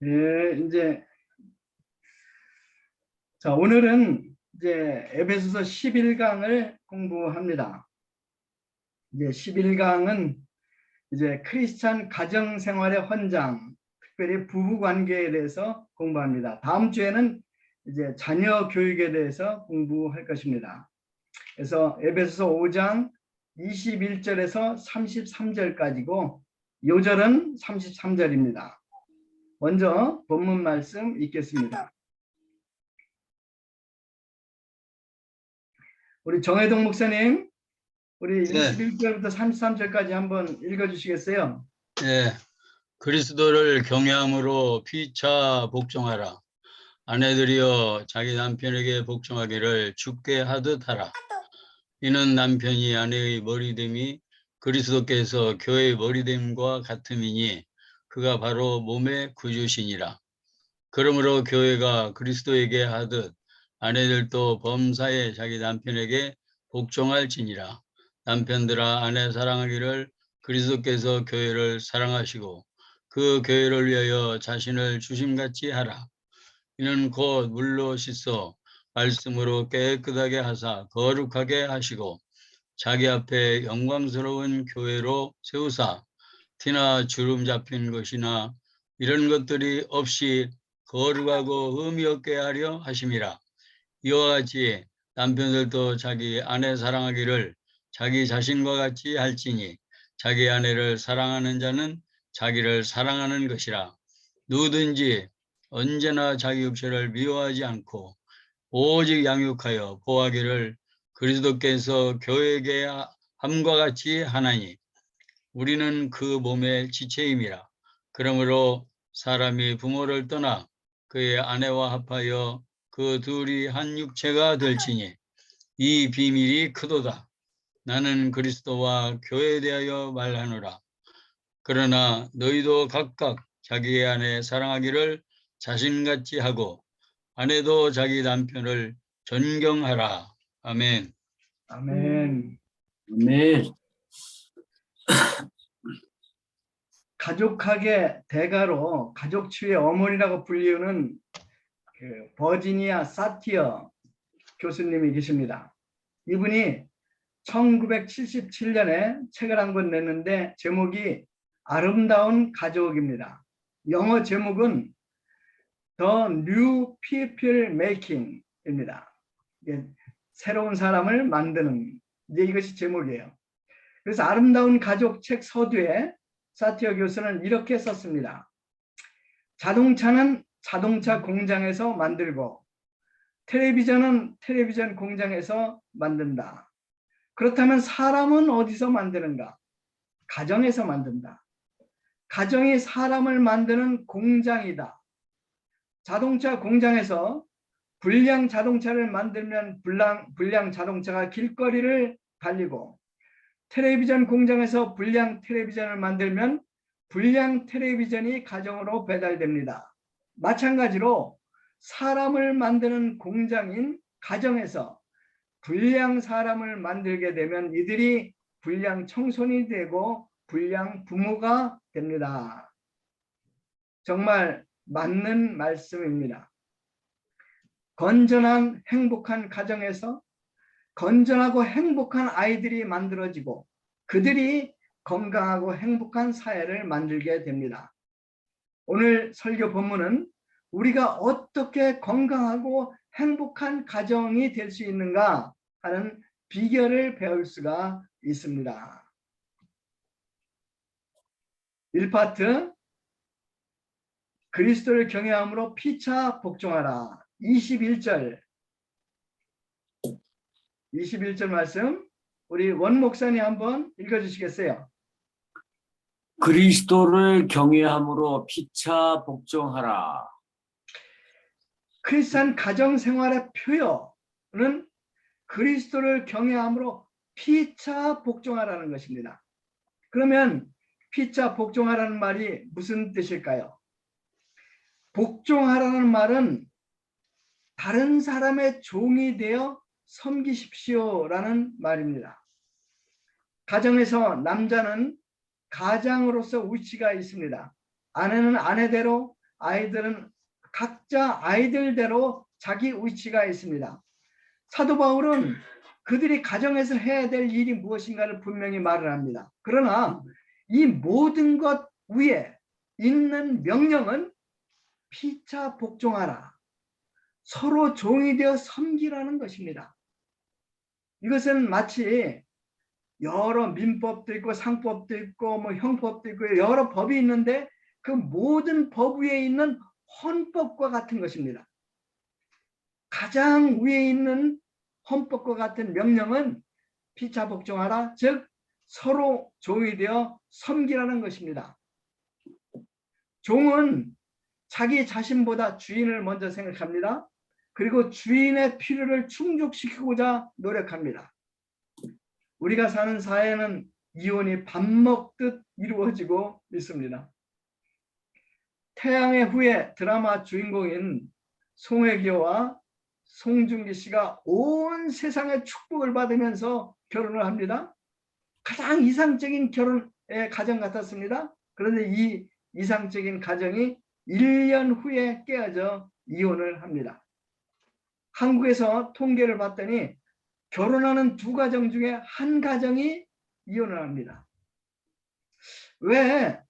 예, 이제 자, 오늘은 이제 에베소서 11강을 공부합니다. 이제 11강은 이제 크리스찬 가정 생활의 헌장, 특별히 부부 관계에 대해서 공부합니다. 다음 주에는 이제 자녀 교육에 대해서 공부할 것입니다. 그래서 에베소서 5장 21절에서 33절까지고 요절은 33절입니다. 먼저 본문 말씀 읽겠습니다. 우리 정혜동 목사님, 우리 21절부터 33절까지 한번 읽어주시겠어요? 네. 그리스도를 경외함으로 피차 복종하라. 아내들이여 자기 남편에게 복종하기를 주께 하듯 하라. 이는 남편이 아내의 머리됨이 그리스도께서 교회의 머리됨과 같음이니 그가 바로 몸의 구주시니라. 그러므로 교회가 그리스도에게 하듯 아내들도 범사에 자기 남편에게 복종할지니라. 남편들아 아내 사랑하기를 그리스도께서 교회를 사랑하시고 그 교회를 위하여 자신을 주심같이 하라. 이는 곧 물로 씻어 말씀으로 깨끗하게 하사 거룩하게 하시고 자기 앞에 영광스러운 교회로 세우사 티나 주름 잡힌 것이나 이런 것들이 없이 거룩하고 의미 없게 하려 하심이라. 이와 같이 남편들도 자기 아내 사랑하기를 자기 자신과 같이 할지니 자기 아내를 사랑하는 자는 자기를 사랑하는 것이라. 누구든지 언제나 자기 육체를 미워하지 않고 오직 양육하여 보호하기를 그리스도께서 교회에게 함과 같이 하나니 우리는 그 몸의 지체임이라. 그러므로 사람이 부모를 떠나 그의 아내와 합하여 그 둘이 한 육체가 될지니 이 비밀이 크도다. 나는 그리스도와 교회에 대하여 말하노라. 그러나 너희도 각각 자기의 아내 사랑하기를 자신같이 하고 아내도 자기 남편을 존경하라. 아멘. 아멘. 아멘. 가족학의 대가로 가족치유의 어머니라고 불리우는 그 버지니아 사티어 교수님이 계십니다. 이분이 1977년에 책을 한 권 냈는데 제목이 아름다운 가족입니다. 영어 제목은 The New People Making입니다. 새로운 사람을 만드는, 이제 이것이 제목이에요. 그래서 아름다운 가족 책 서두에 사티어 교수는 이렇게 썼습니다. 자동차는 자동차 공장에서 만들고 텔레비전은 텔레비전 공장에서 만든다. 그렇다면 사람은 어디서 만드는가? 가정에서 만든다. 가정이 사람을 만드는 공장이다. 자동차 공장에서 불량 자동차를 만들면 불량 자동차가 길거리를 달리고 텔레비전 공장에서 불량 텔레비전을 만들면 불량 텔레비전이 가정으로 배달됩니다. 마찬가지로 사람을 만드는 공장인 가정에서 불량 사람을 만들게 되면 이들이 불량 청소년이 되고 불량 부모가 됩니다. 정말 맞는 말씀입니다. 건전한 행복한 가정에서 건전하고 행복한 아이들이 만들어지고 그들이 건강하고 행복한 사회를 만들게 됩니다. 오늘 설교 본문은 우리가 어떻게 건강하고 행복한 가정이 될 수 있는가 하는 비결을 배울 수가 있습니다. 1파트 그리스도를 경외함으로 피차 복종하라. 21절 말씀 우리 원 목사님 한번 읽어주시겠어요? 그리스도를 경외함으로 피차 복종하라. 크리스찬 가정생활의 표현은 그리스도를 경외함으로 피차 복종하라는 것입니다. 그러면 피차 복종하라는 말이 무슨 뜻일까요? 복종하라는 말은 다른 사람의 종이 되어 섬기십시오라는 말입니다. 가정에서 남자는 가장으로서 위치가 있습니다. 아내는 아내대로, 아이들은 각자 아이들대로 자기 위치가 있습니다. 사도 바울은 그들이 가정에서 해야 될 일이 무엇인가를 분명히 말을 합니다. 그러나 이 모든 것 위에 있는 명령은 피차 복종하라. 서로 종이 되어 섬기라는 것입니다. 이것은 마치 여러 민법도 있고 상법도 있고 뭐 형법도 있고 여러 법이 있는데 그 모든 법 위에 있는 헌법과 같은 것입니다. 가장 위에 있는 헌법과 같은 명령은 피차 복종하라, 즉 서로 종이 되어 섬기라는 것입니다. 종은 자기 자신보다 주인을 먼저 생각합니다. 그리고 주인의 필요를 충족시키고자 노력합니다. 우리가 사는 사회는 이혼이 밥 먹듯 이루어지고 있습니다. 태양의 후예 드라마 주인공인 송혜교와 송중기 씨가 온 세상의 축복을 받으면서 결혼을 합니다. 가장 이상적인 결혼의 가정 같았습니다. 그런데 이 이상적인 가정이 1년 후에 깨어져 이혼을 합니다. 한국에서 통계를 봤더니 결혼하는 2가정 중에 1가정이 이혼을 합니다. 왜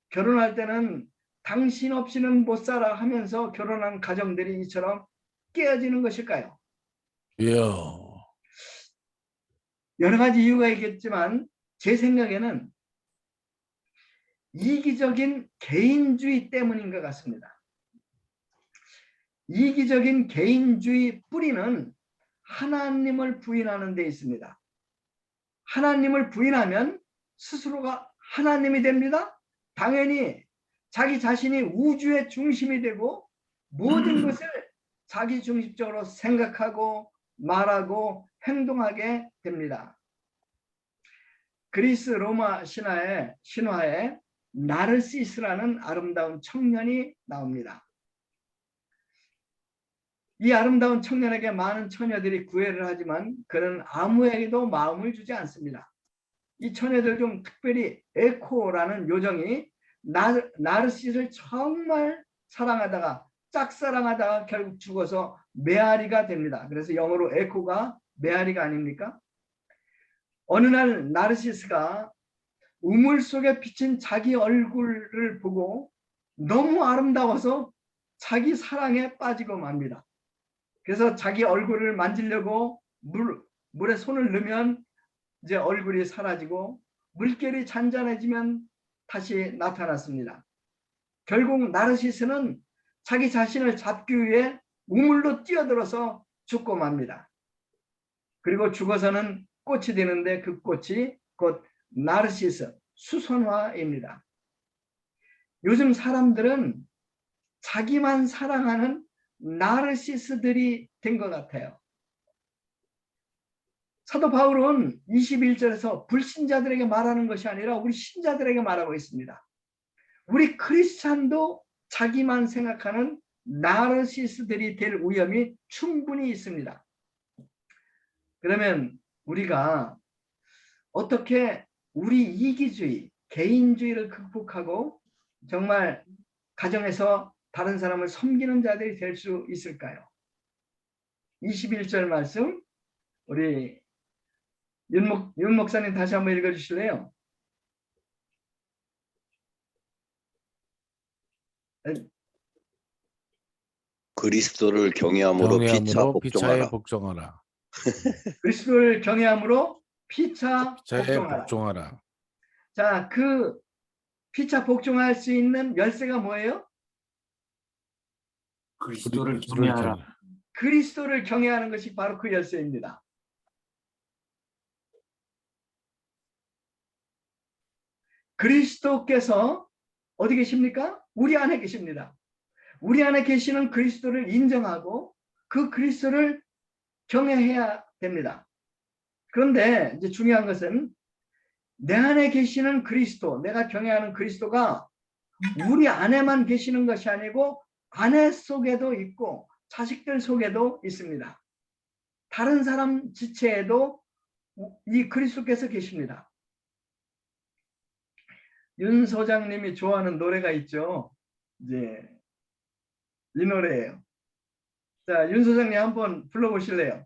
결혼할 때는 당신 없이는 못 살아 하면서 결혼한 가정들이 이처럼 깨어지는 것일까요? 여러 가지 이유가 있겠지만 제 생각에는 이기적인 개인주의 때문인 것 같습니다. 이기적인 개인주의 뿌리는 하나님을 부인하는 데 있습니다. 하나님을 부인하면 스스로가 하나님이 됩니다. 당연히 자기 자신이 우주의 중심이 되고 모든 것을 자기 중심적으로 생각하고 말하고 행동하게 됩니다. 그리스 로마 신화에 나르시스라는 아름다운 청년이 나옵니다. 이 아름다운 청년에게 많은 처녀들이 구애를 하지만 그는 아무에게도 마음을 주지 않습니다. 이 처녀들 중 특별히 에코라는 요정이 나르시스를 정말 사랑하다가 짝사랑하다가 결국 죽어서 메아리가 됩니다. 그래서 영어로 에코가 메아리가 아닙니까? 어느 날 나르시스가 우물 속에 비친 자기 얼굴을 보고 너무 아름다워서 자기 사랑에 빠지고 맙니다. 그래서 자기 얼굴을 만지려고 물에 손을 넣으면 이제 얼굴이 사라지고 물결이 잔잔해지면 다시 나타났습니다. 결국 나르시스는 자기 자신을 잡기 위해 우물로 뛰어들어서 죽고 맙니다. 그리고 죽어서는 꽃이 되는데 그 꽃이 곧 나르시스 수선화입니다. 요즘 사람들은 자기만 사랑하는 나르시스들이 된 것 같아요. 사도 바울은 21절에서 불신자들에게 말하는 것이 아니라 우리 신자들에게 말하고 있습니다. 우리 크리스찬도 자기만 생각하는 나르시스들이 될 위험이 충분히 있습니다. 그러면 우리가 어떻게 우리 이기주의, 개인주의를 극복하고 정말 가정에서 다른 사람을 섬기는 자들이 될 수 있을까요? 21절 말씀 우리 윤 목사님 다시 한번 읽어주실래요? 그리스도를 경외함으로 피차에 복종하라. 그리스도를 경외함으로 피차 복종하라. 복종하라. 자, 그 피차 복종할 수 있는 열쇠가 뭐예요? 그리스도를 경외하라. 그리스도를 경외하는 것이 바로 그 열쇠입니다. 그리스도께서 어디 계십니까? 우리 안에 계십니다. 우리 안에 계시는 그리스도를 인정하고 그 그리스도를 경외해야 됩니다. 그런데 이제 중요한 것은 내 안에 계시는 그리스도, 내가 경외하는 그리스도가 우리 안에만 계시는 것이 아니고 아내 속에도 있고 자식들 속에도 있습니다. 다른 사람 지체에도 이 그리스도께서 계십니다. 윤 소장님이 좋아하는 노래가 있죠. 이제 이 노래예요. 자, 윤 소장님 한번 불러보실래요?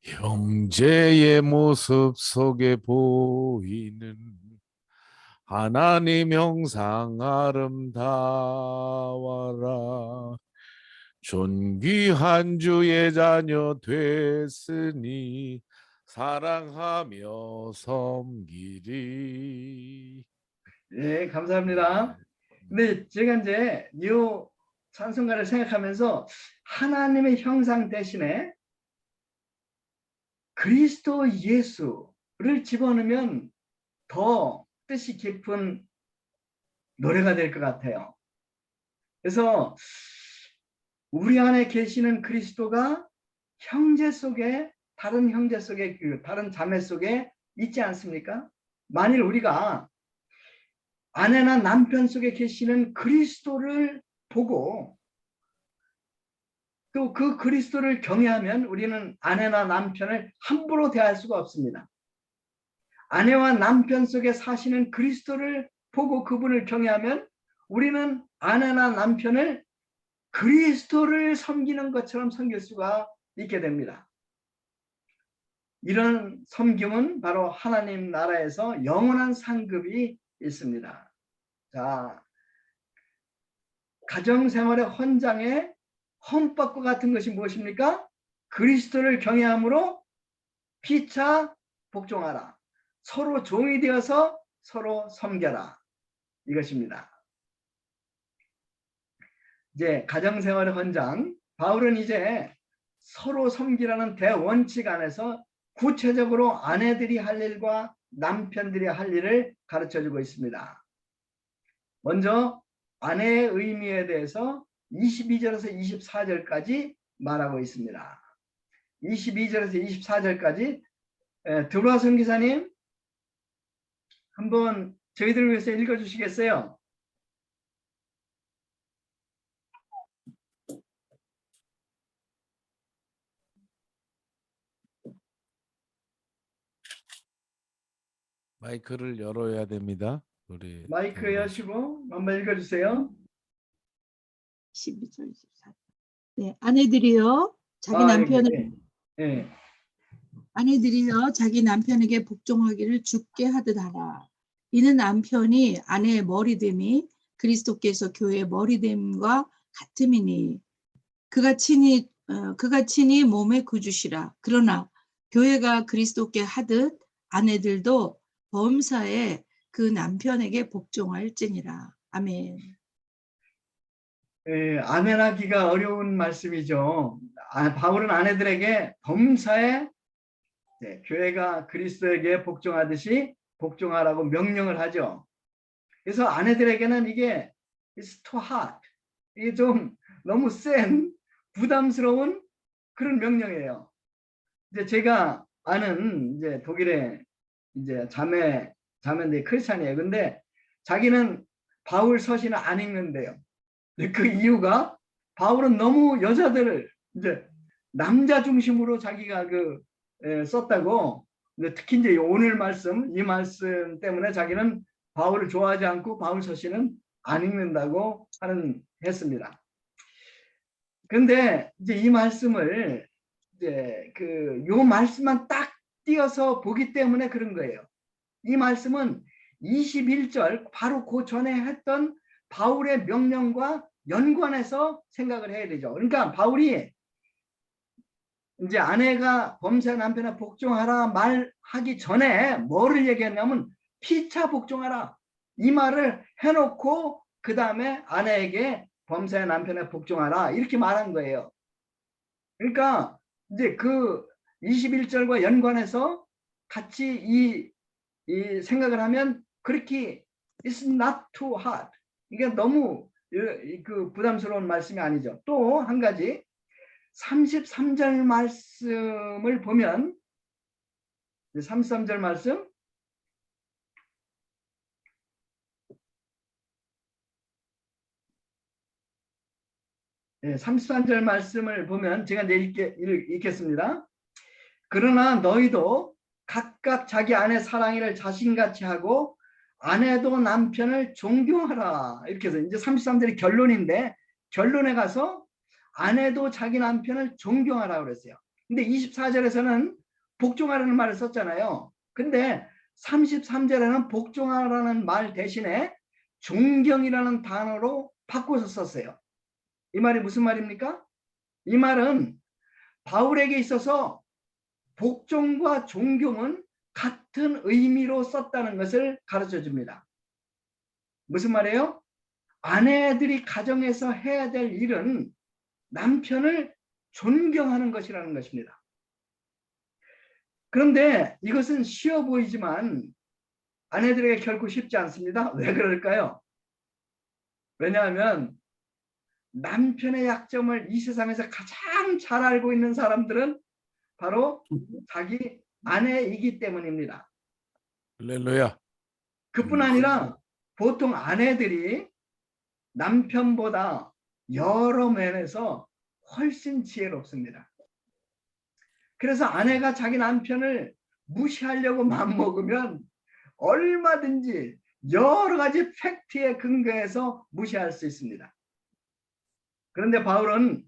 형제의 모습 속에 보이는 하나님 형상 아름다워라. 존귀한 주의 자녀 됐으니 사랑하며 섬기리. 네, 감사합니다. 근데 제가 이제 이 찬송가를 생각하면서 하나님의 형상 대신에 그리스도 예수를 집어넣으면 더 뜻이 깊은 노래가 될 것 같아요. 그래서 우리 안에 계시는 그리스도가 형제 속에, 다른 형제 속에, 다른 자매 속에 있지 않습니까? 만일 우리가 아내나 남편 속에 계시는 그리스도를 보고 또 그 그리스도를 경외하면 우리는 아내나 남편을 함부로 대할 수가 없습니다. 아내와 남편 속에 사시는 그리스도를 보고 그분을 경외하면 우리는 아내나 남편을 그리스도를 섬기는 것처럼 섬길 수가 있게 됩니다. 이런 섬김은 바로 하나님 나라에서 영원한 상급이 있습니다. 자, 가정생활의 헌장에 헌법과 같은 것이 무엇입니까? 그리스도를 경외함으로 피차 복종하라. 서로 종이 되어서 서로 섬겨라. 이것입니다. 이제 가정생활의 헌장, 바울은 이제 서로 섬기라는 대원칙 안에서 구체적으로 아내들이 할 일과 남편들이 할 일을 가르쳐주고 있습니다. 먼저 아내의 의미에 대해서 22절에서 24절까지 말하고 있습니다. 22절에서 24절까지 드로아 선교사님 한번 저희들을 위해서 읽어주시겠어요? 마이크를 열어야 됩니다. 우리 마이크 여시고 한번 읽어주세요. 12절 24절. 네, 아내들이여 자기 남편을 아내들이여 자기 남편에게 복종하기를 주께 하듯 하라. 이는 남편이 아내의 머리됨이 그리스도께서 교회의 머리됨과 같음이니 그가 친히 몸의 구주시라. 그러나 교회가 그리스도께 하듯 아내들도 범사에 그 남편에게 복종할지니라. 아멘. 아멘하기가 어려운 말씀이죠. 바울은 아내들에게 범사에 교회가 그리스도에게 복종하듯이 복종하라고 명령을 하죠. 그래서 아내들에게는 이게 it's too hard, 이게 좀 너무 센 부담스러운 그런 명령이에요. 이제 제가 아는 이제 독일의 이제 자매인데 크리스찬이에요. 근데 자기는 바울 서신을 안 읽는데요. 그 이유가 바울은 너무 여자들을 이제 남자 중심으로 자기가 썼다고. 근데 특히 이제 오늘 말씀, 이 말씀 때문에 자기는 바울을 좋아하지 않고 바울 서신은 안 읽는다고 했습니다. 그런데 이제 이 말씀을 이제 요 말씀만 딱 띄어서 보기 때문에 그런 거예요. 이 말씀은 21절 바로 그 전에 했던 바울의 명령과 연관해서 생각을 해야 되죠. 그러니까 바울이 이제 아내가 범사의 남편에 복종하라 말하기 전에 뭐를 얘기했냐면 피차 복종하라 이 말을 해놓고 그 다음에 아내에게 범사의 남편에 복종하라 이렇게 말한 거예요. 그러니까 이제 그 21절과 연관해서 같이 이 생각을 하면 그렇게 it's not too hard, 이게 너무 부담스러운 말씀이 아니죠. 또 한 가지 33절 말씀을 보면 33절 말씀 네, 33절 말씀을 보면 제가 읽겠습니다. 그러나 너희도 각각 자기 아내 사랑이를 자신같이 하고 아내도 남편을 존경하라. 이렇게 해서 이제 33절이 결론인데 결론에 가서 아내도 자기 남편을 존경하라고 그랬어요. 근데 24절에서는 복종하라는 말을 썼잖아요. 근데 33절에는 복종하라는 말 대신에 존경이라는 단어로 바꿔서 썼어요. 이 말이 무슨 말입니까? 이 말은 바울에게 있어서 복종과 존경은 같은 의미로 썼다는 것을 가르쳐 줍니다. 무슨 말이에요? 아내들이 가정에서 해야 될 일은 남편을 존경하는 것이라는 것입니다. 그런데 이것은 쉬워 보이지만 아내들에게 결코 쉽지 않습니다. 왜 그럴까요? 왜냐하면 남편의 약점을 이 세상에서 가장 잘 알고 있는 사람들은 바로 자기 아내이기 때문입니다. 할렐루야. 그뿐 아니라 보통 아내들이 남편보다 여러 면에서 훨씬 지혜롭습니다. 그래서 아내가 자기 남편을 무시하려고 맘먹으면 얼마든지 여러 가지 팩트에 근거해서 무시할 수 있습니다. 그런데 바울은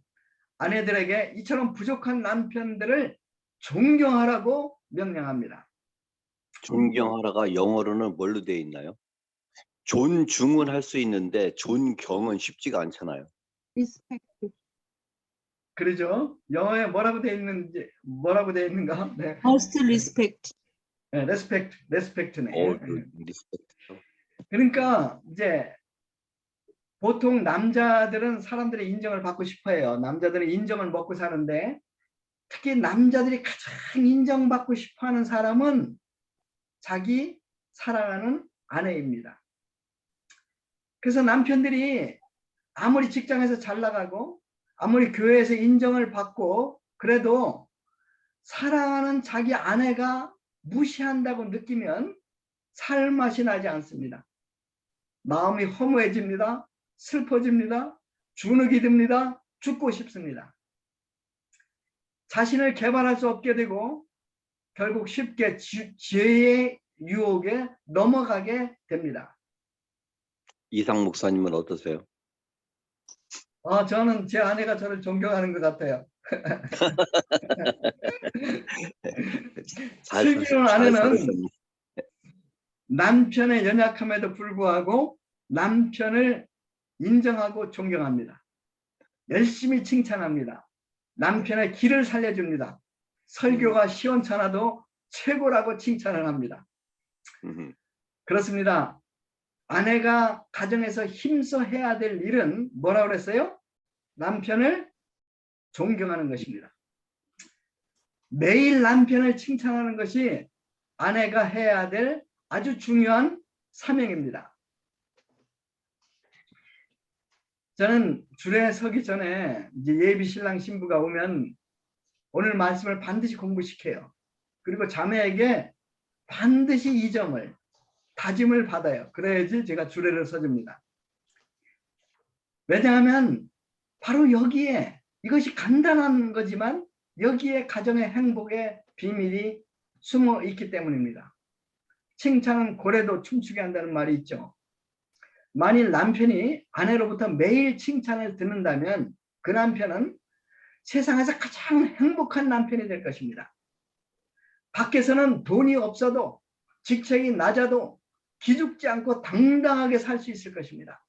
아내들에게 이처럼 부족한 남편들을 존경하라고 명령합니다. 존경하라가 영어로는 뭘로 되어 있나요? 존중은 할 수 있는데 존경은 쉽지가 않잖아요. respect. 그러죠? 영어에 뭐라고 되어 있는가? 네. Most respect. 네, respect네. 리스펙트. 그러니까 이제 보통 남자들은 사람들의 인정을 받고 싶어해요. 남자들은 인정을 먹고 사는데 특히 남자들이 가장 인정받고 싶어하는 사람은 자기 사랑하는 아내입니다. 그래서 남편들이 아무리 직장에서 잘 나가고 아무리 교회에서 인정을 받고 그래도 사랑하는 자기 아내가 무시한다고 느끼면 살맛이 나지 않습니다. 마음이 허무해집니다. 슬퍼집니다. 주눅이 듭니다. 죽고 싶습니다. 자신을 개발할 수 없게 되고 결국 쉽게 죄의 유혹에 넘어가게 됩니다. 이상 목사님은 어떠세요? 저는 제 아내가 저를 존경하는 것 같아요. 슬기로운 아내는 남편의 연약함에도 불구하고 남편을 인정하고 존경합니다. 열심히 칭찬합니다. 남편의 길을 살려줍니다. 설교가 시원찮아도 최고라고 칭찬을 합니다. 그렇습니다. 아내가 가정에서 힘써 해야 될 일은 뭐라고 그랬어요? 남편을 존경하는 것입니다. 매일 남편을 칭찬하는 것이 아내가 해야 될 아주 중요한 사명입니다. 저는 줄에 서기 전에 이제 예비 신랑 신부가 오면 오늘 말씀을 반드시 공부시켜요. 그리고 자매에게 반드시 이 점을 다짐을 받아요. 그래야지 제가 주례를 서줍니다. 왜냐하면 바로 여기에 이것이 간단한 거지만 여기에 가정의 행복의 비밀이 숨어 있기 때문입니다. 칭찬은 고래도 춤추게 한다는 말이 있죠. 만일 남편이 아내로부터 매일 칭찬을 듣는다면 그 남편은 세상에서 가장 행복한 남편이 될 것입니다. 밖에서는 돈이 없어도 직책이 낮아도 기죽지 않고 당당하게 살 수 있을 것입니다.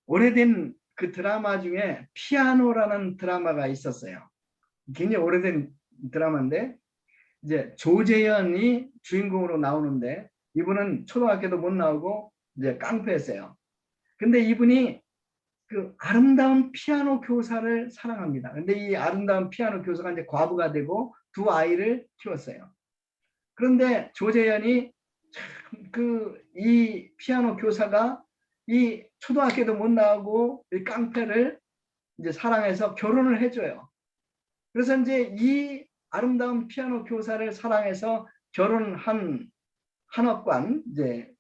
오래된 그 드라마 중에 피아노라는 드라마가 있었어요. 굉장히 오래된 드라마인데 이제 조재현이 주인공으로 나오는데 이분은 초등학교도 못 나오고 이제 깡패였어요. 근데 이분이 그 아름다운 피아노 교사를 사랑합니다. 근데 이 아름다운 피아노 교사가 이제 과부가 되고 두 아이를 키웠어요. 그런데 조재현이 이 피아노 교사가 이 초등학교도 못 나오고 이 깡패를 이제 사랑해서 결혼을 해줘요. 그래서 이제 이 아름다운 피아노 교사를 사랑해서 결혼한 한업관 이제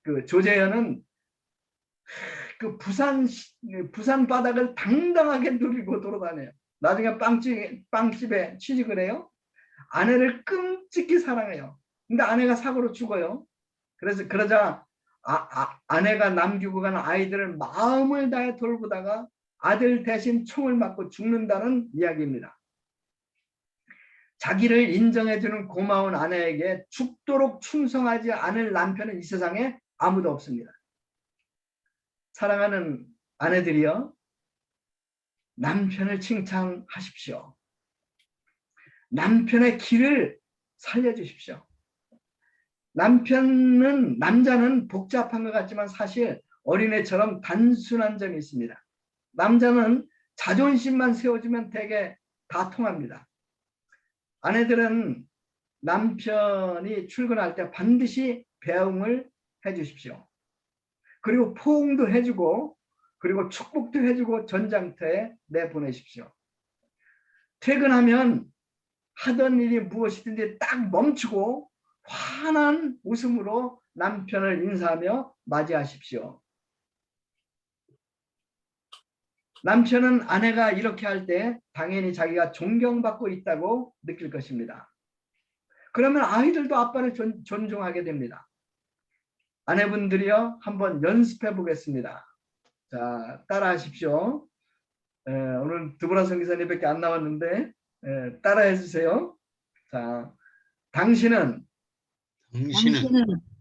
그 조재현은 그 부산 바닥을 당당하게 누리고 돌아다녀요. 나중에 빵집에 취직을 해요. 아내를 끔찍히 사랑해요. 근데 아내가 사고로 죽어요. 그러자 아내가 남기고 간 아이들을 마음을 다해 돌보다가 아들 대신 총을 맞고 죽는다는 이야기입니다. 자기를 인정해주는 고마운 아내에게 죽도록 충성하지 않을 남편은 이 세상에 아무도 없습니다. 사랑하는 아내들이여, 남편을 칭찬하십시오. 남편의 길을 살려주십시오. 남자는 복잡한 것 같지만 사실 어린애처럼 단순한 점이 있습니다. 남자는 자존심만 세워주면 대개 다 통합니다. 아내들은 남편이 출근할 때 반드시 배웅을 해주십시오. 그리고 포옹도 해주고, 그리고 축복도 해주고 전장터에 내보내십시오. 퇴근하면 하던 일이 무엇이든지 딱 멈추고 환한 웃음으로 남편을 인사하며 맞이하십시오. 남편은 아내가 이렇게 할 때 당연히 자기가 존경받고 있다고 느낄 것입니다. 그러면 아이들도 아빠를 존중하게 됩니다. 아내분들이요, 한번 연습해 보겠습니다. 자, 따라하십시오. 오늘 두보라 선교사님밖에 안 나왔는데 따라해 주세요. 자, 당신은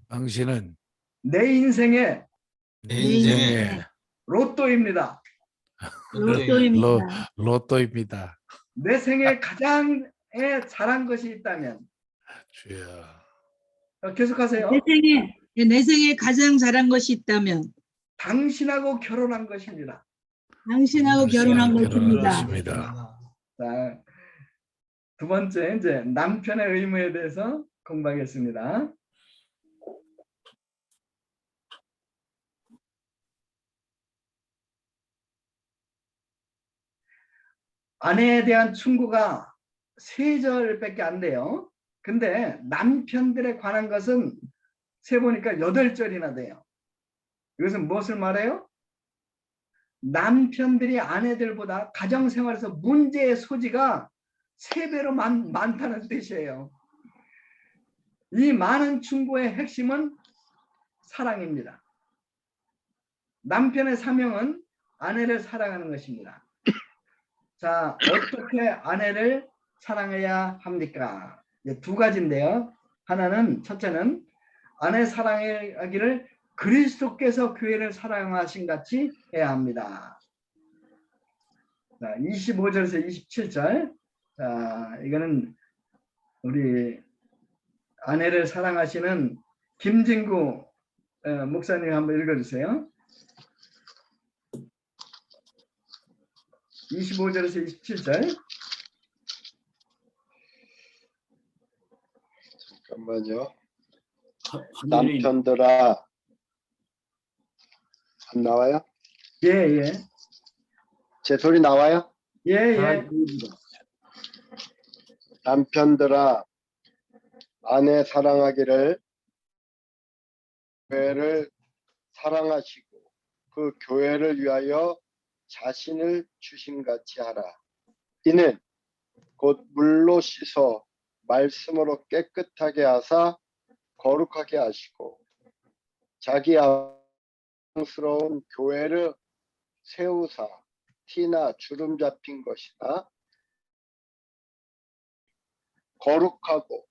당신은 내 인생의 내 인생의 로또입니다. 로또입니다. 로또입니다. 내 생에 가장 잘한 것이 있다면 주여. 계속하세요. 내 생에 가장 잘한 것이 있다면 당신하고 결혼한 것입니다. 당신하고 결혼한 것입니다. 것입니다. 자, 두 번째 이제 남편의 의무에 대해서 공부하겠습니다. 아내에 대한 충고가 3절밖에 안 돼요. 근데 남편들에 관한 것은 세보니까 8절이나 돼요. 이것은 무엇을 말해요? 남편들이 아내들보다 가정생활에서 문제의 소지가 3배로 많다는 뜻이에요. 이 많은 충고의 핵심은 사랑입니다. 남편의 사명은 아내를 사랑하는 것입니다. 자, 어떻게 아내를 사랑해야 합니까? 2가지인데요. 하나는, 첫째는 아내 사랑하기를 그리스도께서 교회를 사랑하신 같이 해야 합니다. 자, 25절에서 27절. 자, 이거는 우리 아내를 사랑하시는 김진구 목사님 한번 읽어주세요. 25절에서 27절. 잠깐만요. 화면이 남편들아, 안 나와요? 예, 예. 제 소리 나와요? 예, 잘 예. 들립니다. 남편들아, 아내 사랑하기를 교회를 사랑하시고 그 교회를 위하여 자신을 주신같이 하라. 이는 곧 물로 씻어 말씀으로 깨끗하게 하사 거룩하게 하시고 자기 아름스러운 교회를 세우사 티나 주름 잡힌 것이나 거룩하고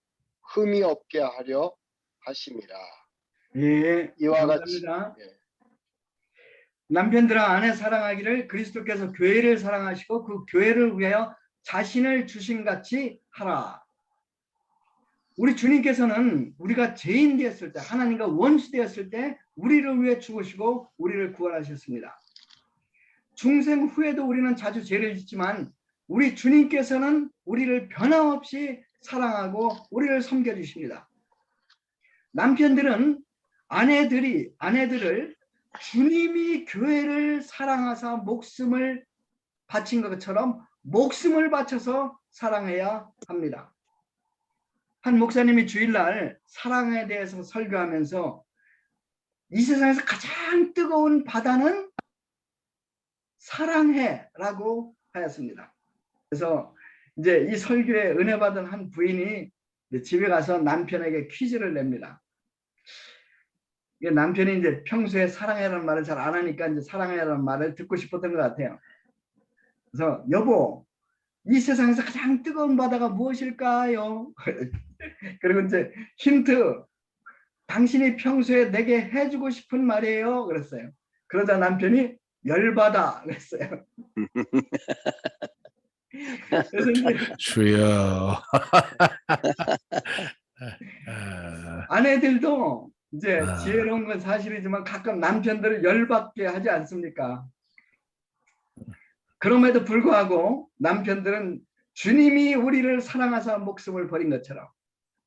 흠이 없게 하려 하심이라. 예, 이와 같이 감사합니다. 예. 남편들아 아내 사랑하기를 그리스도께서 교회를 사랑하시고 그 교회를 위하여 자신을 주신 같이 하라. 우리 주님께서는 우리가 죄인 되었을 때, 하나님과 원수 되었을 때 우리를 위해 죽으시고 우리를 구원하셨습니다. 중생 후에도 우리는 자주 죄를 짓지만 우리 주님께서는 우리를 변함없이 사랑하고 우리를 섬겨주십니다. 남편들은 아내들을 주님이 교회를 사랑하사 목숨을 바친 것처럼 목숨을 바쳐서 사랑해야 합니다. 한 목사님이 주일날 사랑에 대해서 설교하면서 이 세상에서 가장 뜨거운 바다는 사랑해라고 하였습니다. 그래서 이제 이 설교에 은혜 받은 한 부인이 집에 가서 남편에게 퀴즈를 냅니다. 이게 남편이 이제 평소에 사랑해라는 말을 잘 안 하니까 이제 사랑해라는 말을 듣고 싶었던 것 같아요. 그래서 여보, 이 세상에서 가장 뜨거운 바다가 무엇일까요? 그리고 이제 힌트, 당신이 평소에 내게 해주고 싶은 말이에요. 그랬어요. 그러자 남편이 열바다 그랬어요. 그래서 이제 주여. 아, 아내들도 이제 아. 지혜로운 건 사실이지만 가끔 남편들을 열받게 하지 않습니까? 그럼에도 불구하고 남편들은 주님이 우리를 사랑하사 목숨을 버린 것처럼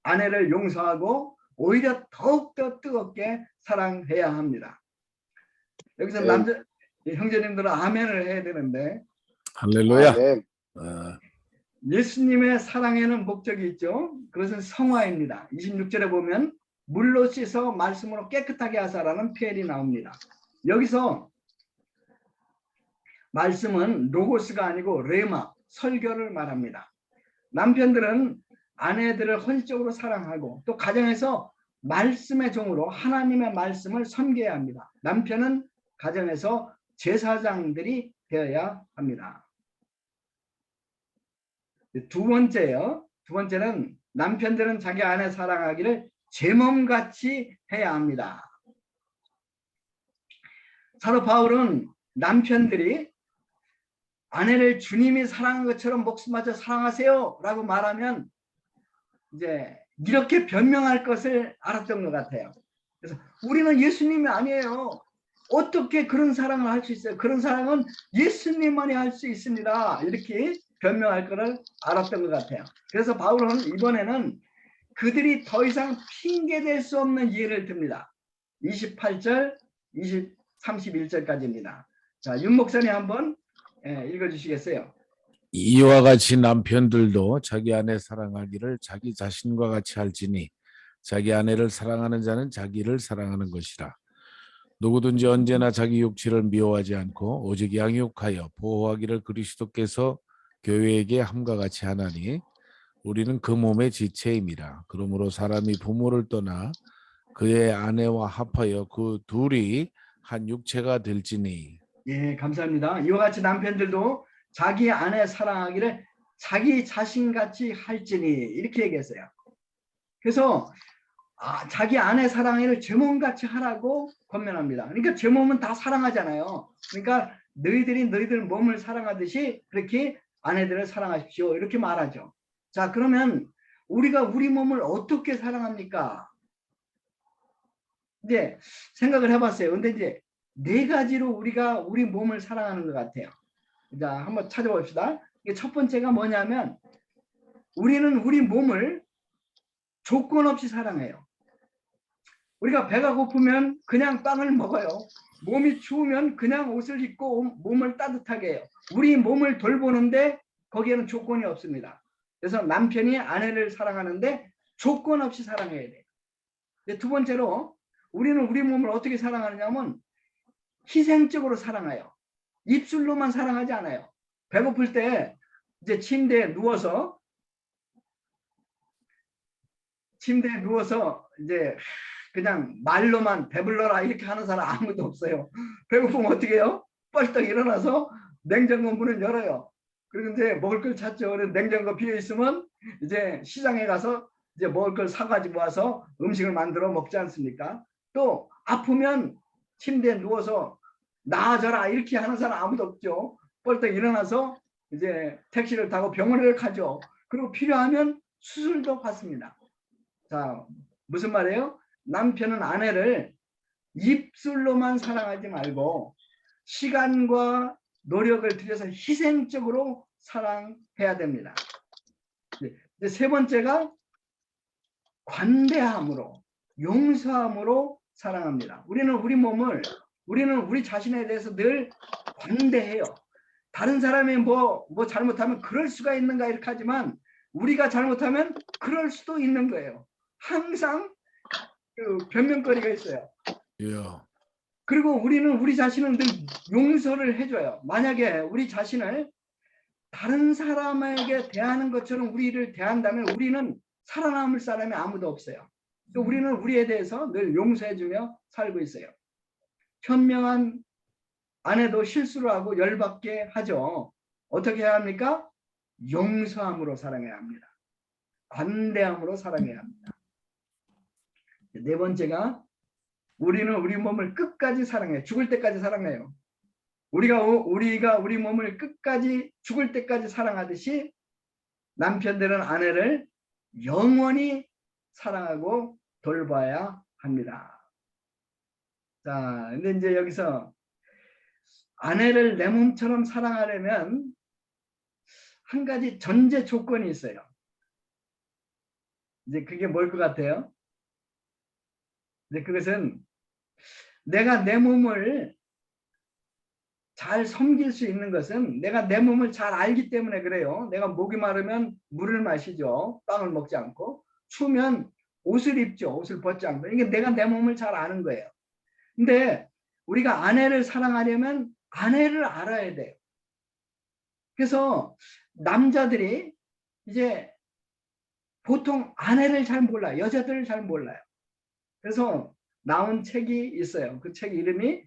아내를 용서하고 오히려 더욱더 뜨겁게 사랑해야 합니다. 여기서 네. 남자 형제님들은 아멘을 해야 되는데 할렐루야. 아멘. 아, 예수님의 사랑에는 목적이 있죠. 그것은 성화입니다. 26절에 보면 물로 씻어 말씀으로 깨끗하게 하사라는 표현이 나옵니다. 여기서 말씀은 로고스가 아니고 레마, 설교를 말합니다. 남편들은 아내들을 헌신적으로 사랑하고 또 가정에서 말씀의 종으로 하나님의 말씀을 섬겨야 합니다. 남편은 가정에서 제사장들이 되어야 합니다. 두 번째요. 두 번째는 남편들은 자기 아내 사랑하기를 제 몸같이 해야 합니다. 사도 바울은 남편들이 아내를 주님이 사랑한 것처럼 목숨마저 사랑하세요 라고 말하면 이제 이렇게 변명할 것을 알았던 것 같아요. 그래서 우리는 예수님이 아니에요. 어떻게 그런 사랑을 할 수 있어요? 그런 사랑은 예수님만이 할 수 있습니다. 이렇게 변명할 것을 알았던 것 같아요. 그래서 바울은 이번에는 그들이 더 이상 핑계댈 수 없는 예를 듭니다. 28절, 31절까지입니다. 자, 윤 목사님 한번 읽어주시겠어요? 이와 같이 남편들도 자기 아내 사랑하기를 자기 자신과 같이 할지니 자기 아내를 사랑하는 자는 자기를 사랑하는 것이라. 누구든지 언제나 자기 육체를 미워하지 않고 오직 양육하여 보호하기를 그리스도께서 교회에게 함과 같이 하나니 우리는 그 몸의 지체임이라. 그러므로 사람이 부모를 떠나 그의 아내와 합하여 그 둘이 한 육체가 될지니. 예, 감사합니다. 이와 같이 남편들도 자기 아내 사랑하기를 자기 자신같이 할지니 이렇게 얘기했어요. 그래서 자기 아내 사랑하기를 제 몸같이 하라고 권면합니다. 그러니까 제 몸은 다 사랑하잖아요. 그러니까 너희들 몸을 사랑하듯이 그렇게 아내들을 사랑하십시오. 이렇게 말하죠. 자, 그러면 우리가 우리 몸을 어떻게 사랑합니까? 이제 생각을 해봤어요. 근데 이제 네 가지로 우리가 우리 몸을 사랑하는 것 같아요. 자, 한번 찾아봅시다. 이게 첫 번째가 뭐냐면 우리는 우리 몸을 조건 없이 사랑해요. 우리가 배가 고프면 그냥 빵을 먹어요. 몸이 추우면 그냥 옷을 입고 몸을 따뜻하게 해요. 우리 몸을 돌보는데 거기에는 조건이 없습니다. 그래서 남편이 아내를 사랑하는데 조건 없이 사랑해야 돼요. 두 번째로 우리는 우리 몸을 어떻게 사랑하느냐면 희생적으로 사랑해요. 입술로만 사랑하지 않아요. 배고플 때 이제 침대에 누워서 이제 그냥 말로만 배불러라 이렇게 하는 사람 아무도 없어요. 배고프면 어떻게 해요? 뻘떡 일어나서 냉장고 문을 열어요. 그리고 이제 먹을 걸 찾죠. 냉장고 비어 있으면 이제 시장에 가서 이제 먹을 걸 사가지고 와서 음식을 만들어 먹지 않습니까? 또 아프면 침대에 누워서 나아져라 이렇게 하는 사람 아무도 없죠. 뻘떡 일어나서 이제 택시를 타고 병원을 가죠. 그리고 필요하면 수술도 받습니다. 자, 무슨 말이에요? 남편은 아내를 입술로만 사랑하지 말고 시간과 노력을 들여서 희생적으로 사랑해야 됩니다. 세 번째가 관대함으로, 용서함으로 사랑합니다. 우리는 우리 자신에 대해서 늘 관대해요. 다른 사람이 뭐 잘못하면 그럴 수가 있는가 이렇게 하지만 우리가 잘못하면 그럴 수도 있는 거예요. 항상 그 변명거리가 있어요. 그리고 우리는 우리 자신은 늘 용서를 해줘요. 만약에 우리 자신을 다른 사람에게 대하는 것처럼 우리를 대한다면 우리는 살아남을 사람이 아무도 없어요. 또 우리는 우리에 대해서 늘 용서해주며 살고 있어요. 현명한 아내도 실수를 하고 열받게 하죠. 어떻게 해야 합니까? 용서함으로 사랑해야 합니다. 관대함으로 사랑해야 합니다. 네 번째가 우리는 우리 몸을 끝까지 사랑해요. 죽을 때까지 사랑해요. 우리가 우리 몸을 끝까지 죽을 때까지 사랑하듯이 남편들은 아내를 영원히 사랑하고 돌봐야 합니다. 자, 근데 이제 여기서 아내를 내 몸처럼 사랑하려면 한 가지 전제 조건이 있어요. 이제 그게 뭘 것 같아요? 이제 그것은 내가 내 몸을 잘 섬길 수 있는 것은 내가 내 몸을 잘 알기 때문에 그래요. 내가 목이 마르면 물을 마시죠. 빵을 먹지 않고. 추우면 옷을 입죠. 옷을 벗지 않고. 이게 내가 내 몸을 잘 아는 거예요. 근데 우리가 아내를 사랑하려면 아내를 알아야 돼요. 그래서 남자들이 이제 보통 아내를 잘 몰라요. 여자들을 잘 몰라요. 그래서 나온 책이 있어요. 그 책 이름이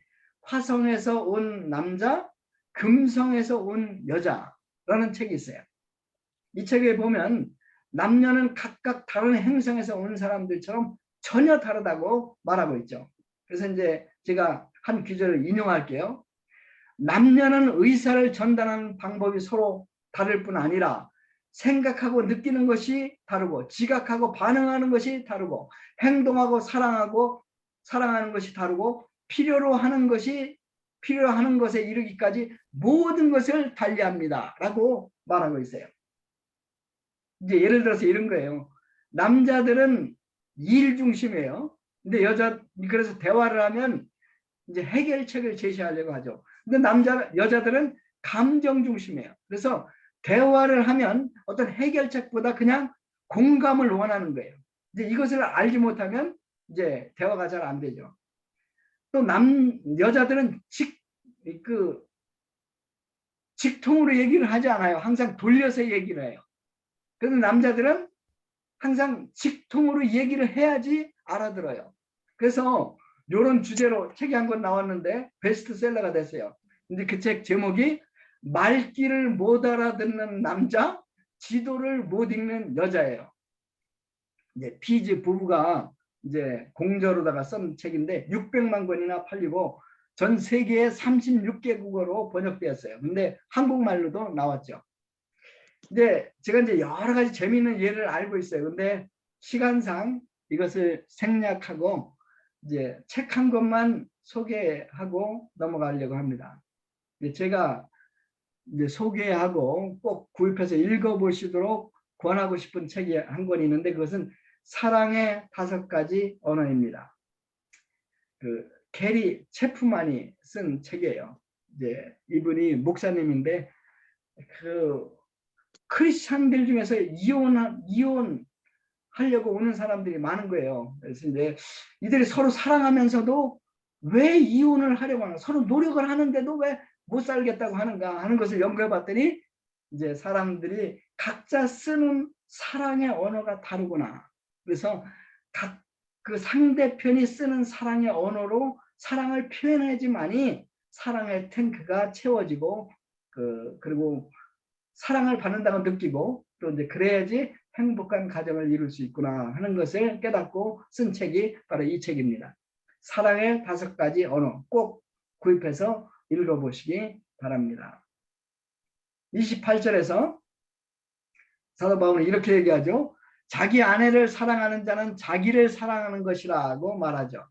화성에서 온 남자, 금성에서 온 여자라는 책이 있어요. 이 책에 보면 남녀는 각각 다른 행성에서 온 사람들처럼 전혀 다르다고 말하고 있죠. 그래서 이제 제가 한 구절을 인용할게요. 남녀는 의사를 전달하는 방법이 서로 다를 뿐 아니라 생각하고 느끼는 것이 다르고 지각하고 반응하는 것이 다르고 행동하고 사랑하는 것이 다르고 필요로 하는 것에 이르기까지 모든 것을 달리합니다. 라고 말하고 있어요. 이제 예를 들어서 이런 거예요. 남자들은 일 중심이에요. 근데 그래서 대화를 하면 이제 해결책을 제시하려고 하죠. 근데 여자들은 감정 중심이에요. 그래서 대화를 하면 어떤 해결책보다 그냥 공감을 원하는 거예요. 이제 이것을 알지 못하면 이제 대화가 잘 안 되죠. 또 여자들은 직통으로 얘기를 하지 않아요. 항상 돌려서 얘기를 해요. 그래서 남자들은 항상 직통으로 얘기를 해야지 알아들어요. 그래서 이런 주제로 책이 한 권 나왔는데 베스트셀러가 됐어요. 근데 그 책 제목이 말귀를 못 알아듣는 남자, 지도를 못 읽는 여자예요. 이제 피즈 부부가 이제 공저로다가 쓴 책인데 600만 권이나 팔리고 전 세계에 36개국어로 번역되었어요. 근데 한국말로도 나왔죠. 근데 제가 이제 여러 가지 재미있는 예를 알고 있어요. 근데 시간상 이것을 생략하고 이제 책 한 권만 소개하고 넘어가려고 합니다. 제가 이제 소개하고 꼭 구입해서 읽어보시도록 권하고 싶은 책이 한 권이 있는데 그것은 사랑의 5가지 언어입니다. 그 게리 체프만이 쓴 책이에요. 이제 이분이 목사님인데 그 크리스찬들 중에서 이혼하려고 오는 사람들이 많은 거예요. 그래서 이제 이들이 서로 사랑하면서도 왜 이혼을 하려고 하는가, 서로 노력을 하는데도 왜 못 살겠다고 하는가 하는 것을 연구해 봤더니 이제 사람들이 각자 쓰는 사랑의 언어가 다르구나. 그래서 각 그 상대편이 쓰는 사랑의 언어로 사랑을 표현해야지만이 사랑의 탱크가 채워지고 그리고 사랑을 받는다고 느끼고 또 이제 그래야지 행복한 가정을 이룰 수 있구나 하는 것을 깨닫고 쓴 책이 바로 이 책입니다. 사랑의 5가지 언어 꼭 구입해서 읽어보시기 바랍니다. 28절에서 사도 바울은 이렇게 얘기하죠. 자기 아내를 사랑하는 자는 자기를 사랑하는 것이라고 말하죠.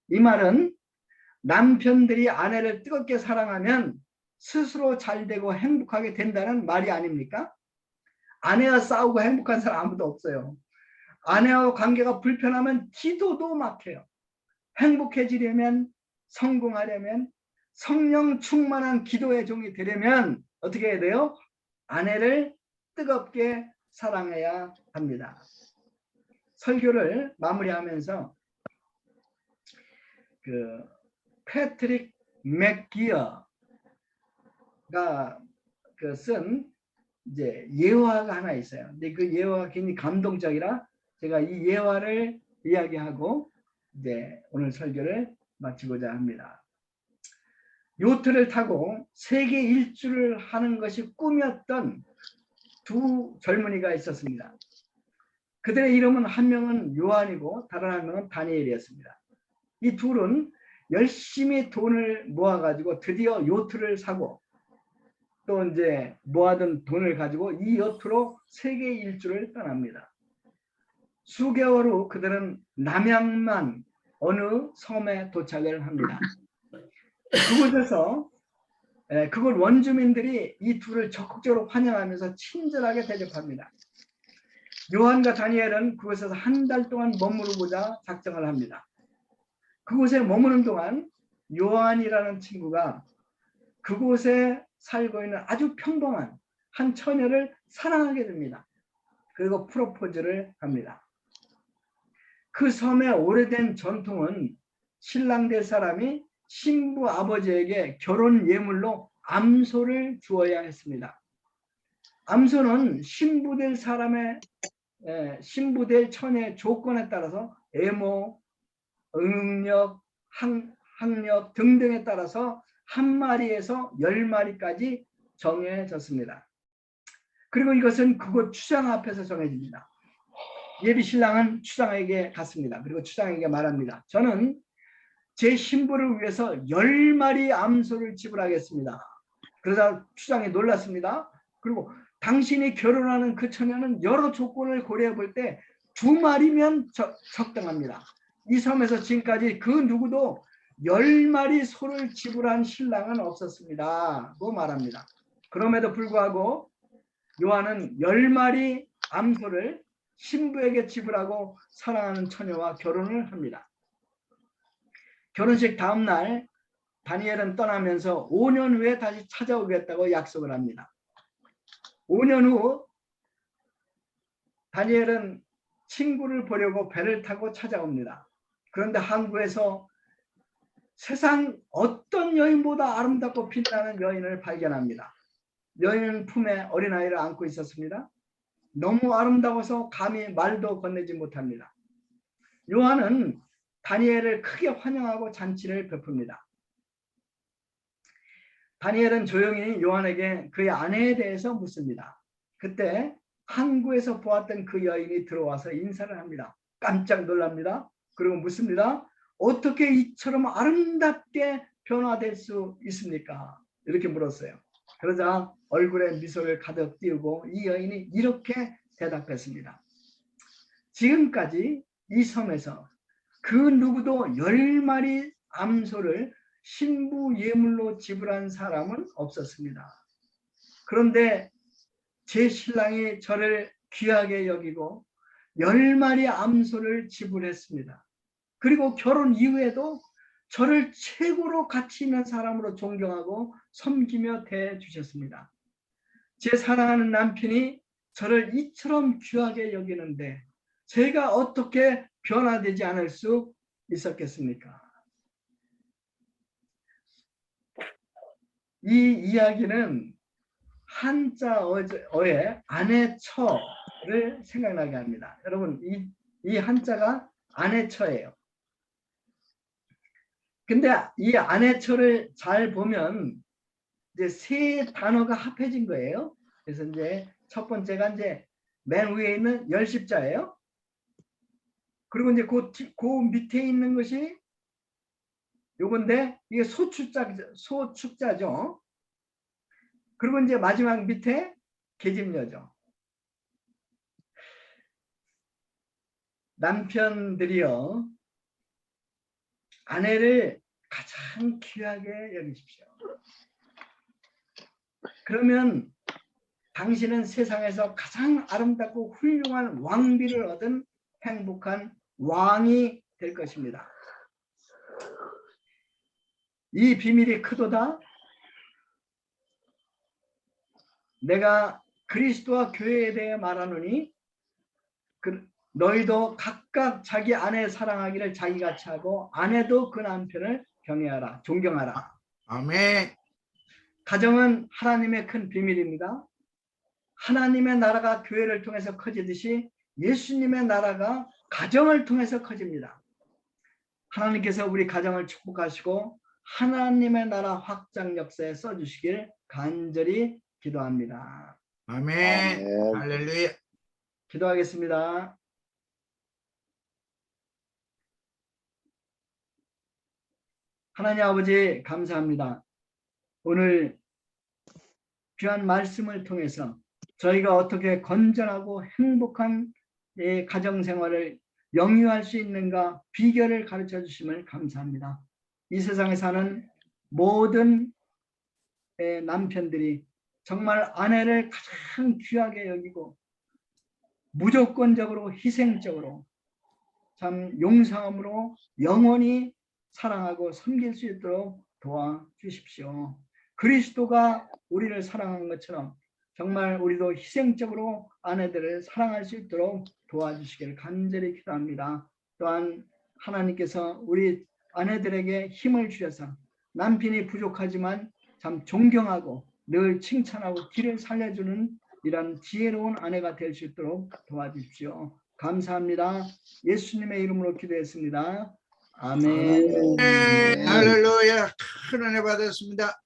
이 말은 남편들이 아내를 뜨겁게 사랑하면 스스로 잘되고 행복하게 된다는 말이 아닙니까? 아내와 싸우고 행복한 사람 아무도 없어요. 아내와 관계가 불편하면 기도도 막혀요. 행복해지려면, 성공하려면, 성령 충만한 기도의 종이 되려면 어떻게 해야 돼요? 아내를 뜨겁게 사랑해야 합니다. 설교를 마무리하면서 그 패트릭 맥기어가 쓴 이제 예화가 하나 있어요. 근데 그 예화가 굉장히 감동적이라 제가 이 예화를 이야기하고 이제 오늘 설교를 마치고자 합니다. 요트를 타고 세계 일주를 하는 것이 꿈이었던 두 젊은이가 있었습니다. 그들의 이름은 한 명은 요한이고 다른 한 명은 다니엘이었습니다. 이 둘은 열심히 돈을 모아가지고 드디어 요트를 사고 또 이제 모아둔 돈을 가지고 이 요트로 세계 일주를 떠납니다. 수개월 후 그들은 남양만 어느 섬에 도착을 합니다. 그곳에서 그곳 원주민들이 이 둘을 적극적으로 환영하면서 친절하게 대접합니다. 요한과 다니엘은 그곳에서 한 달 동안 머무르고자 작정을 합니다. 그곳에 머무는 동안 요한이라는 친구가 그곳에 살고 있는 아주 평범한 한 처녀를 사랑하게 됩니다. 그리고 프로포즈를 합니다. 그 섬의 오래된 전통은 신랑 될 사람이 신부 아버지에게 결혼 예물로 암소를 주어야 했습니다. 암소는 신부될 사람의 신부될 처녀의 조건에 따라서 애모, 응력, 학력 등등에 따라서 한 마리에서 10마리까지 정해졌습니다. 그리고 이것은 그곳 추장 앞에서 정해집니다. 예비 신랑은 추장에게 갔습니다. 그리고 추장에게 말합니다. 저는 제 신부를 위해서 10마리 암소를 지불하겠습니다. 그러자 추장이 놀랐습니다. 그리고 당신이 결혼하는 그 처녀는 여러 조건을 고려해 볼 때 2마리면 적당합니다. 이 섬에서 지금까지 그 누구도 10마리 소를 지불한 신랑은 없었습니다. 고 말합니다. 그럼에도 불구하고 요한은 10마리 암소를 신부에게 지불하고 사랑하는 처녀와 결혼을 합니다. 결혼식 다음 날 다니엘은 떠나면서 5년 후에 다시 찾아오겠다고 약속을 합니다. 5년 후 다니엘은 친구를 보려고 배를 타고 찾아옵니다. 그런데 항구에서 세상 어떤 여인보다 아름답고 빛나는 여인을 발견합니다. 여인은 품에 어린아이를 안고 있었습니다. 너무 아름다워서 감히 말도 건네지 못합니다. 요한은 다니엘을 크게 환영하고 잔치를 베풉니다. 다니엘은 조용히 요한에게 그의 아내에 대해서 묻습니다. 그때 항구에서 보았던 그 여인이 들어와서 인사를 합니다. 깜짝 놀랍니다. 그리고 묻습니다. 어떻게 이처럼 아름답게 변화될 수 있습니까? 이렇게 물었어요. 그러자 얼굴에 미소를 가득 띄우고 이 여인이 이렇게 대답했습니다. 지금까지 이 섬에서 그 누구도 10마리 암소를 신부 예물로 지불한 사람은 없었습니다. 그런데 제 신랑이 저를 귀하게 여기고 10마리 암소를 지불했습니다. 그리고 결혼 이후에도 저를 최고로 가치 있는 사람으로 존경하고 섬기며 대해주셨습니다. 제 사랑하는 남편이 저를 이처럼 귀하게 여기는데 제가 어떻게 변화되지 않을 수 있었겠습니까? 이 이야기는 한자어의 아내처를 생각나게 합니다. 여러분 이 한자가 아내처예요. 근데 이 아내처를 잘 보면 이제 세 단어가 합해진 거예요. 그래서 이제 첫 번째가 이제 맨 위에 있는 열십자예요. 그리고 이제 그 밑에 있는 것이 요건데 이게 소축자죠. 그리고 이제 마지막 밑에 계집녀죠. 남편들이요, 아내를 가장 귀하게 여기십시오. 그러면 당신은 세상에서 가장 아름답고 훌륭한 왕비를 얻은 행복한 왕이 될 것입니다. 이 비밀이 크도다. 내가 그리스도와 교회에 대해 말하노니 너희도 각각 자기 아내 사랑하기를 자기같이 하고 아내도 그 남편을 경외하라, 존경하라. 아멘. 가정은 하나님의 큰 비밀입니다. 하나님의 나라가 교회를 통해서 커지듯이 예수님의 나라가 가정을 통해서 커집니다. 하나님께서 우리 가정을 축복하시고 하나님의 나라 확장 역사에 써주시길 간절히 기도합니다. 아멘. 아멘. 할렐루야. 기도하겠습니다. 하나님 아버지 감사합니다. 오늘 귀한 말씀을 통해서 저희가 어떻게 건전하고 행복한 가정생활을 영위할 수 있는가 비결을 가르쳐 주심을 감사합니다. 이 세상에 사는 모든 남편들이 정말 아내를 가장 귀하게 여기고 무조건적으로 희생적으로 참 용서함으로 영원히 사랑하고 섬길 수 있도록 도와주십시오. 그리스도가 우리를 사랑한 것처럼 정말 우리도 희생적으로 아내들을 사랑할 수 있도록 도와주시기를 간절히 기도합니다. 또한 하나님께서 우리 아내들에게 힘을 주셔서 남편이 부족하지만 참 존경하고 늘 칭찬하고 길을 살려주는 이런 지혜로운 아내가 될 수 있도록 도와주십시오. 감사합니다. 예수님의 이름으로 기도했습니다. 아멘. 할렐루야. 큰 은혜 받았습니다.